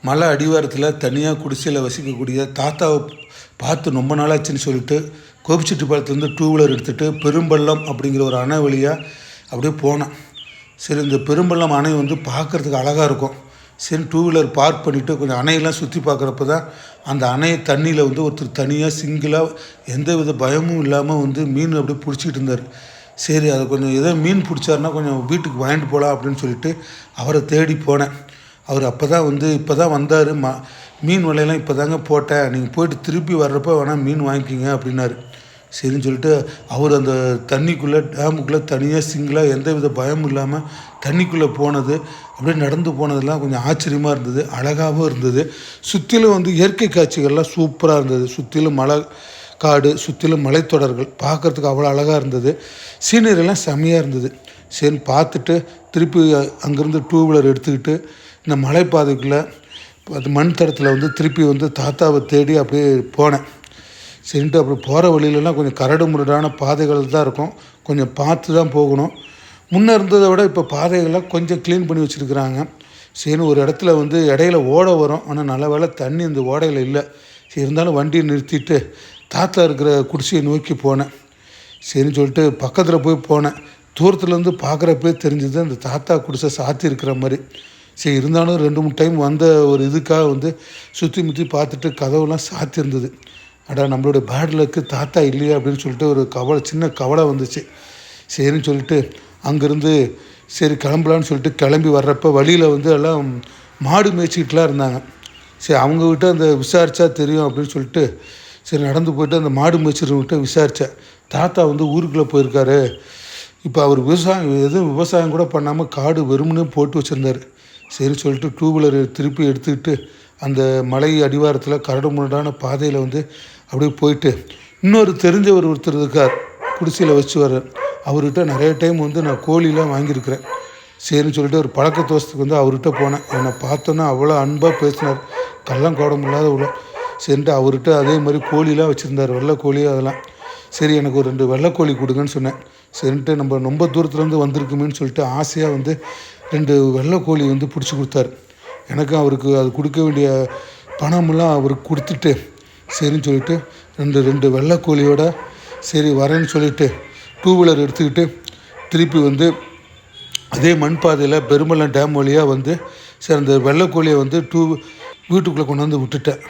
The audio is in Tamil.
மலை அடிவாரத்தில் தனியாக குடிசையில் வசிக்கக்கூடிய தாத்தாவை பார்த்து ரொம்ப நாளாச்சுன்னு சொல்லிட்டு கோபிச்செட்டிப்பாளையத்துலேருந்து 2 வீலர் எடுத்துகிட்டு பெரும்பள்ளம் அப்படிங்கிற ஒரு அணை வழியாக அப்படியே போனேன். சரி, இந்த பெரும்பள்ளம் அணை வந்து பார்க்குறதுக்கு அழகாக இருக்கும். சரி, 2 வீலர் பார்க் பண்ணிவிட்டு கொஞ்சம் அணையெல்லாம் சுற்றி பார்க்குறப்ப தான் அந்த அணை தண்ணியில் வந்து ஒருத்தர் தனியாக சிங்கிளாக எந்த வித பயமும் இல்லாமல் வந்து மீன் அப்படியே பிடிச்சிக்கிட்டு இருந்தார். சரி, அதை கொஞ்சம் ஏதோ மீன் பிடிச்சாருன்னா கொஞ்சம் வீட்டுக்கு வாங்கிட்டு போகலாம் அப்படின்னு சொல்லிட்டு அவரை தேடி போனேன். அவர் அப்போ தான் வந்தார். மீன் வலையெல்லாம் இப்போ தாங்க போட்டேன், நீங்கள் போய்ட்டு திருப்பி வர்றப்போ வேணால் மீன் வாங்கிக்கிங்க அப்படின்னாரு. சரின்னு சொல்லிட்டு அவர் அந்த தண்ணிக்குள்ளே டேமுக்குள்ளே தனியாக சிங்கிளாக எந்த வித பயமும் இல்லாமல் தண்ணிக்குள்ளே போனது, அப்படியே நடந்து போனதெல்லாம் கொஞ்சம் ஆச்சரியமாக இருந்தது, அழகாகவும் இருந்தது. சுற்றிலும் வந்து இயற்கை காட்சிகள்லாம் சூப்பராக இருந்தது. சுற்றிலும் மலை காடு, சுற்றிலும் மலைத்தொடர்கள் பார்க்குறதுக்கு அவ்வளோ அழகாக இருந்தது. சீனரியெல்லாம் செம்மையாக இருந்தது. சரின்னு பார்த்துட்டு திருப்பி அங்கேருந்து 2 வீலர் எடுத்துக்கிட்டு இந்த மலைப்பாதைக்குள்ளே அது மண் தடத்தில் வந்து திருப்பி வந்து தாத்தாவை தேடி அப்படியே போனேன். சரின்ட்டு அப்படி போகிற வழியிலலாம் கொஞ்சம் கரடு முரடான பாதைகள் தான் இருக்கும், கொஞ்சம் பார்த்து தான் போகணும். முன்னே இருந்ததை விட இப்போ பாதைகள்லாம் கொஞ்சம் க்ளீன் பண்ணி வச்சுருக்குறாங்க. சரின்னு ஒரு இடத்துல வந்து இடையில ஓடை வரும், ஆனால் நல்ல வேளை தண்ணி இந்த ஓடையில் இல்லை. சரி, இருந்தாலும் வண்டியை நிறுத்திட்டு தாத்தா இருக்கிற குடிசையை நோக்கி போனேன். சரின்னு சொல்லிட்டு பக்கத்தில் போய் போனேன். தூரத்துலேருந்து பார்க்குறப்பே தெரிஞ்சது அந்த தாத்தா குடிசை சாத்தி இருக்கிற மாதிரி. சரி, இருந்தாலும் 2-3 டைம் வந்த ஒரு இதுக்காக வந்து சுற்றி முற்றி பார்த்துட்டு கதவுலாம் சாத்தியிருந்தது. அடா, நம்மளோட பேட் லக்கு தாத்தா இல்லையா அப்படின்னு சொல்லிட்டு ஒரு சின்ன கவலை வந்துச்சு. சரின்னு சொல்லிட்டு அங்கேருந்து சரி கிளம்பலான்னு சொல்லிட்டு கிளம்பி வர்றப்போ வழியில் வந்து எல்லாம் மாடு மேய்ச்சிக்கிட்டுலாம் இருந்தாங்க. சரி, அவங்கக்கிட்ட அந்த விசாரித்தா தெரியும் அப்படின்னு சொல்லிட்டு சரி நடந்து போய்ட்டு அந்த மாடு மேய்ச்சிருக்கிட்ட விசாரித்தேன். தாத்தா வந்து ஊருக்குள்ளே போயிருக்காரு. இப்போ அவர் விவசாயம் கூட பண்ணாமல் காடு வெறுமனே போட்டு வச்சுருந்தார். சரி சொல்லிட்டு 2 வீலர் திருப்பி எடுத்துக்கிட்டு அந்த மலை அடிவாரத்தில் கரடு முரடான பாதையில் வந்து அப்படியே போயிட்டு இன்னொரு தெரிஞ்சவர் ஒருத்தர் இருக்கார், குடிசையில் வச்சு வர்றார். அவர்கிட்ட நிறைய டைம் வந்து நான் கோழிலாம் வாங்கியிருக்கிறேன். சரின்னு சொல்லிட்டு ஒரு பழக்க தோசத்துக்கு வந்து அவர்கிட்ட போனேன். என்னை பார்த்தோன்னா அவ்வளோ அன்பாக பேசினார், கள்ளங்கோடம் இல்லாத அவ்வளோ. சரின்ட்டு அவர்கிட்ட அதே மாதிரி கோழிலாம் வச்சுருந்தார், வெள்ளைக்கோழி அதெல்லாம். சரி, எனக்கு ஒரு 2 வெள்ளைக்கோழி கொடுங்கன்னு சொன்னேன். சரின்ட்டு நம்ம ரொம்ப தூரத்துலேருந்து வந்திருக்குமேன்னு சொல்லிட்டு ஆசையாக வந்து 2 வெள்ளைக்கோழி வந்து பிடிச்சி கொடுத்தாரு. எனக்கும் அவருக்கு அது கொடுக்க வேண்டிய பணமெல்லாம் அவருக்கு கொடுத்துட்டு சரின்னு சொல்லிட்டு 2 வெள்ளைக்கோழியோட சரி வரேன்னு சொல்லிட்டு 2 வீலர் எடுத்துக்கிட்டு திருப்பி வந்து அதே மண் பாதையில் பெரும்பள்ளம் டேம் வழியாக வந்து சரி அந்த வெள்ளைக்கோழியை வந்து வீட்டுக்குள்ளே கொண்டு வந்து விட்டுட்டேன்.